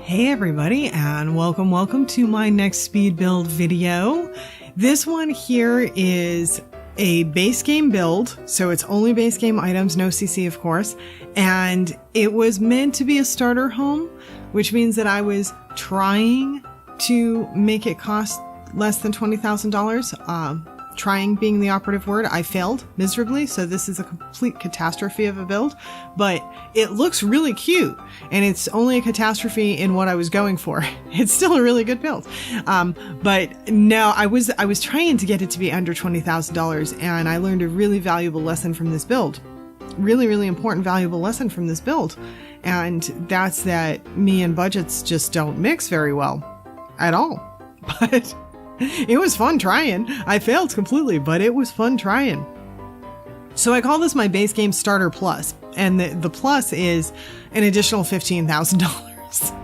Hey everybody, and welcome to my next speed build video. This one here is a base game build, so it's only base game items, no CC of course, and it was meant to be a starter home, which means that I was trying to make it cost less than $20,000. Trying being the operative word. I failed miserably, so this is a complete catastrophe of a build, but it looks really cute, and it's only a catastrophe in what I was going for. It's still a really good build. But no, I was trying to get it to be under $20,000, and I learned a really valuable lesson from this build. Really important, valuable lesson from this build. And that's that me and budgets just don't mix very well at all. But it was fun trying. I failed completely, but it was fun trying. So I call this my base game starter plus, and the plus is an additional $15,000.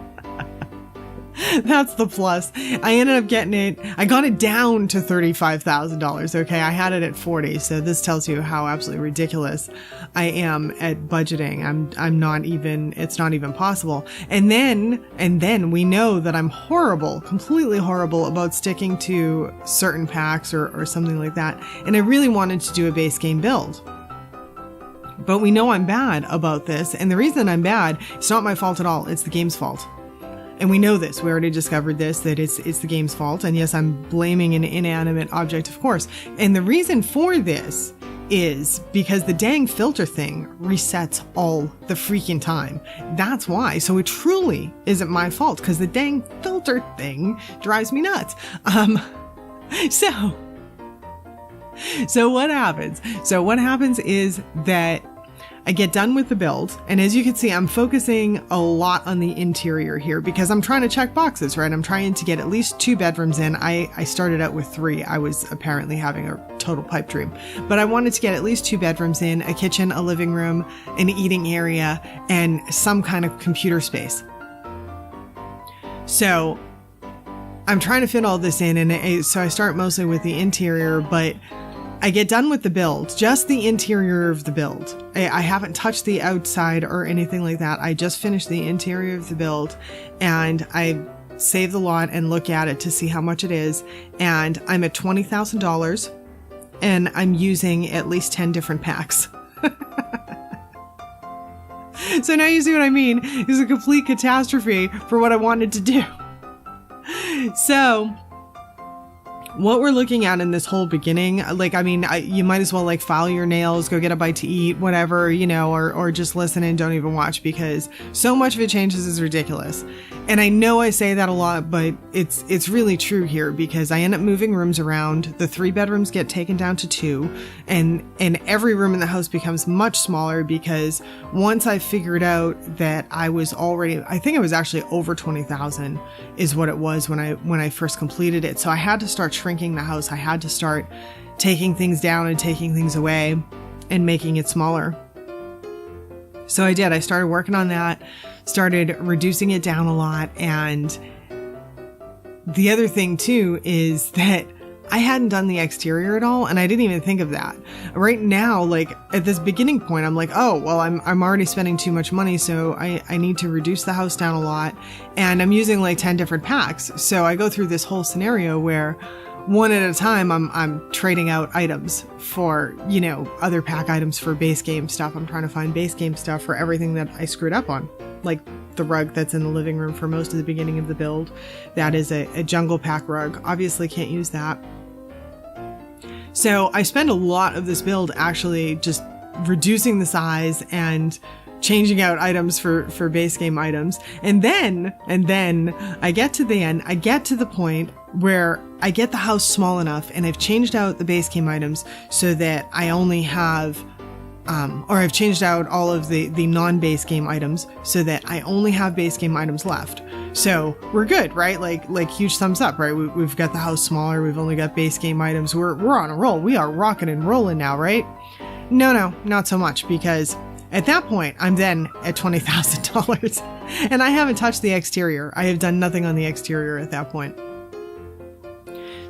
That's the plus. I ended up getting it. I got it down to $35,000. Okay. I had it at 40. So this tells you how absolutely ridiculous I am at budgeting. I'm not even, it's not even possible. And then we know that I'm horrible, completely horrible about sticking to certain packs or something like that. And I really wanted to do a base game build. But we know I'm bad about this. And the reason I'm bad, it's not my fault at all. It's the game's fault. And we know this. We already discovered this, that it's the game's fault. And yes, I'm blaming an inanimate object, of course. And the reason for this is because the dang filter thing resets all the freaking time. That's why. So it truly isn't my fault, because the dang filter thing drives me nuts. So what happens? So what happens is that I get done with the build, and as you can see, I'm focusing a lot on the interior here because I'm trying to check boxes, right? I'm trying to get at least 2 bedrooms in. I started out with 3. I was apparently having a total pipe dream, but I wanted to get at least 2 bedrooms in, a kitchen, a living room, an eating area, and some kind of computer space. So I'm trying to fit all this in, and so I start mostly with the interior, but I get done with the build, just the interior of the build. I haven't touched the outside or anything like that. I just finished the interior of the build, and I save the lot and look at it to see how much it is. And I'm at $20,000, and I'm using at least 10 different packs. So now you see what I mean. It's a complete catastrophe for what I wanted to do. So what we're looking at in this whole beginning, you might as well file your nails, go get a bite to eat, whatever, or just listen and don't even watch, because so much of it changes is ridiculous. And I know I say that a lot, but it's really true here, because I end up moving rooms around. The 3 bedrooms get taken down to 2, and every room in the house becomes much smaller, because once I figured out that I think I was actually over 20,000 is what it was when I first completed it. So I had to start shrinking the house. I had to start taking things down and taking things away and making it smaller. So I did. I started working on that, started reducing it down a lot. And the other thing too is that I hadn't done the exterior at all, and I didn't even think of that. Right now, at this beginning point, I'm like, oh, well, I'm already spending too much money, so I need to reduce the house down a lot. And I'm using 10 different packs. So I go through this whole scenario where one at a time, I'm trading out items for, other pack items for base game stuff. I'm trying to find base game stuff for everything that I screwed up on. Like the rug that's in the living room for most of the beginning of the build. That is a jungle pack rug. Obviously can't use that. So I spend a lot of this build actually just reducing the size and changing out items for base game items. And then I get to the end, I get to the point where I get the house small enough, and I've changed out the base game items so that I only have, or I've changed out all of the non-base game items so that I only have base game items left. So we're good, right? Like huge thumbs up, right? We've got the house smaller. We've only got base game items. We're on a roll. We are rocking and rolling now, right? No, not so much, because at that point, I'm then at $20,000, and I haven't touched the exterior. I have done nothing on the exterior at that point.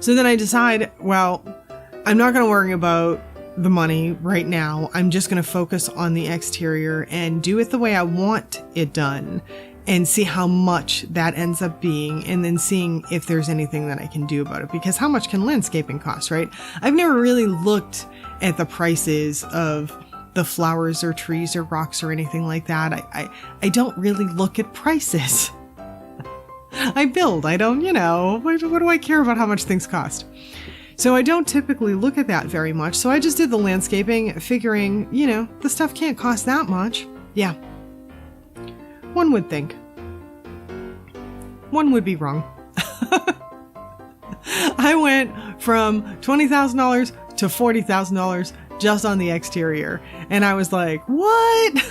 So then I decide, well, I'm not going to worry about the money right now. I'm just going to focus on the exterior and do it the way I want it done. and see how much that ends up being, and then seeing if there's anything that I can do about it. Because how much can landscaping cost, right? I've never really looked at the prices of the flowers or trees or rocks or anything like that. I don't really look at prices. I build. I don't, what do I care about how much things cost? So I don't typically look at that very much. So I just did the landscaping, figuring, the stuff can't cost that much. Yeah. One would think. One would be wrong. I went from $20,000 to $40,000 just on the exterior. And I was like, what?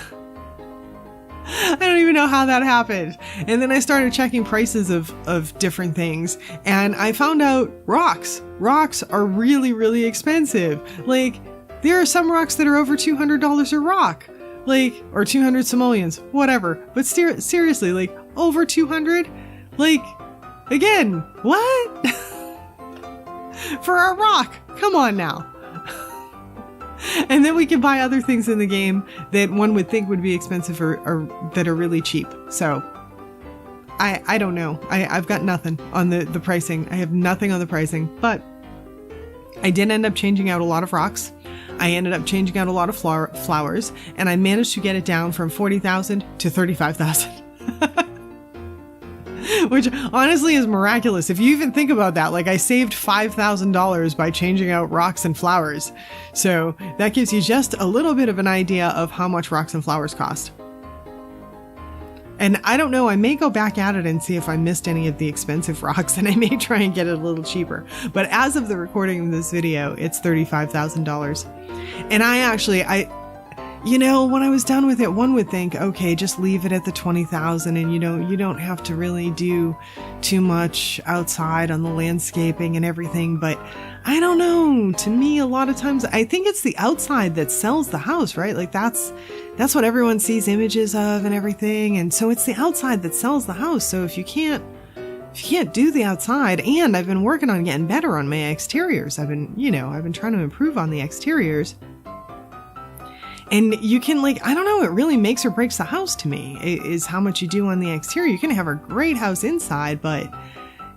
I don't even know how that happened. And then I started checking prices of different things, and I found out rocks. Rocks are really, really expensive. Like, there are some rocks that are over $200 a rock. Like, or 200 simoleons, whatever. But seriously, like, over 200? Like, again, what? For a rock. Come on now. And then we can buy other things in the game that one would think would be expensive or that are really cheap. So I don't know. I've got nothing on the pricing. I have nothing on the pricing, but I did end up changing out a lot of rocks. I ended up changing out a lot of flowers, and I managed to get it down from 40,000 to 35,000. Which honestly is miraculous. If you even think about that, like, I saved $5,000 by changing out rocks and flowers. So that gives you just a little bit of an idea of how much rocks and flowers cost. And I don't know, I may go back at it and see if I missed any of the expensive rocks, and I may try and get it a little cheaper. But as of the recording of this video, it's $35,000. And when I was done with it, one would think, okay, just leave it at the 20,000, and you don't have to really do too much outside on the landscaping and everything. But I don't know. To me, a lot of times, I think it's the outside that sells the house, right? Like, that's what everyone sees images of and everything. And so it's the outside that sells the house. So if you can't do the outside, and I've been working on getting better on my exteriors. I've been trying to improve on the exteriors. And you can, like, I don't know, it really makes or breaks the house to me, is how much you do on the exterior. You can have a great house inside, but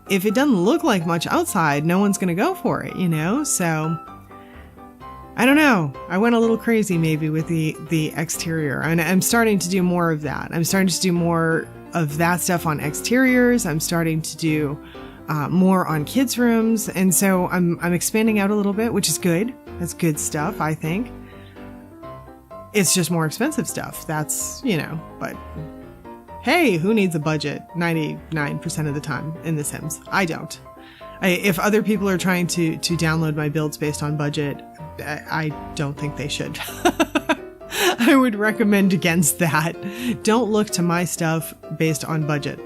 if it doesn't look like much outside, no one's going to go for it, So I don't know. I went a little crazy maybe with the exterior, and I'm starting to do more of that. I'm starting to do more of that stuff on exteriors. I'm starting to do more on kids' rooms. And so I'm expanding out a little bit, which is good. That's good stuff, I think. It's just more expensive stuff. That's, but hey, who needs a budget 99% of the time in The Sims? I don't. If other people are trying to download my builds based on budget, I don't think they should. I would recommend against that. Don't look to my stuff based on budget.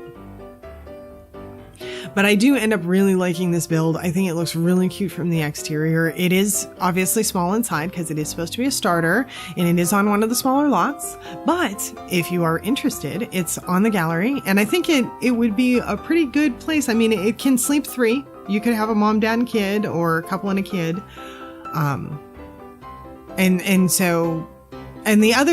But I do end up really liking this build. I think it looks really cute from the exterior. It is obviously small inside because it is supposed to be a starter, and it is on one of the smaller lots. But if you are interested, it's on the gallery, and I think it would be a pretty good place. I mean, it can sleep 3. You could have a mom, dad, and kid, or a couple and a kid.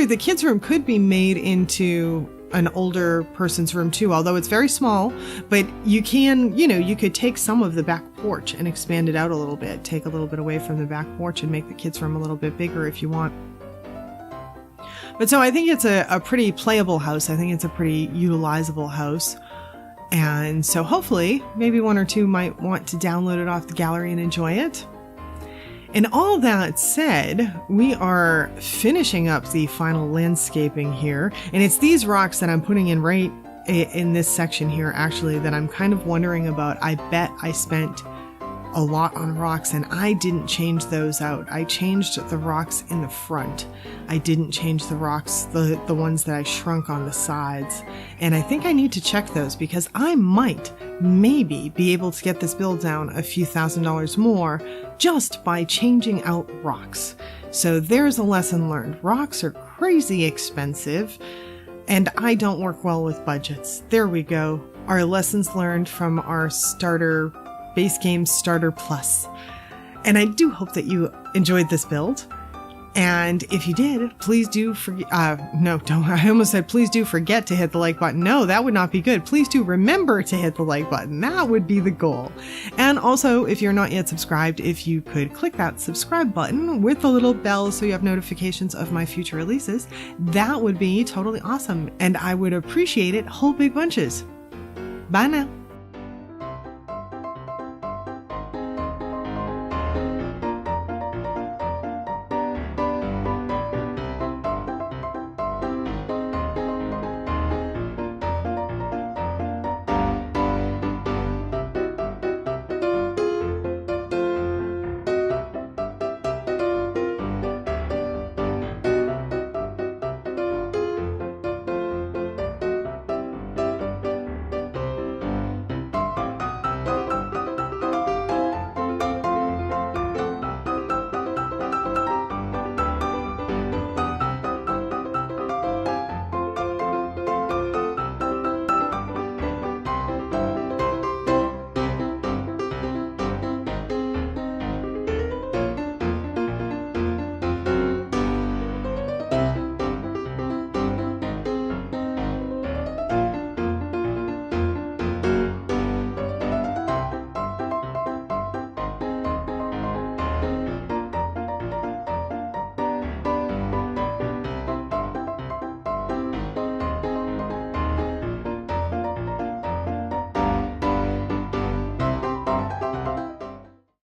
The kids' room could be made into an older person's room too, although it's very small. But you can, you could take some of the back porch and expand it out a little bit, take a little bit away from the back porch and make the kids' room a little bit bigger if you want. But so I think it's a pretty playable house. I think it's a pretty utilizable house. And so hopefully maybe one or two might want to download it off the gallery and enjoy it. And all that said, we are finishing up the final landscaping here. And it's these rocks that I'm putting in right in this section here, actually, that I'm kind of wondering about. I bet I spent a lot on rocks and I didn't change those out. I changed the rocks in the front. I didn't change the rocks, the ones that I shrunk on the sides. And I think I need to check those because I might maybe be able to get this build down a few $1,000s more just by changing out rocks. So there's a lesson learned. Rocks are crazy expensive and I don't work well with budgets. There we go. Our lessons learned from our starter base game starter plus. And I do hope that you enjoyed this build. And if you did, please do forget, no, don't, I almost said please do forget to hit the like button. No, that would not be good. Please do remember to hit the like button. That would be the goal. And also, if you're not yet subscribed, if you could click that subscribe button with the little bell so you have notifications of my future releases, that would be totally awesome. And I would appreciate it whole big bunches. Bye now.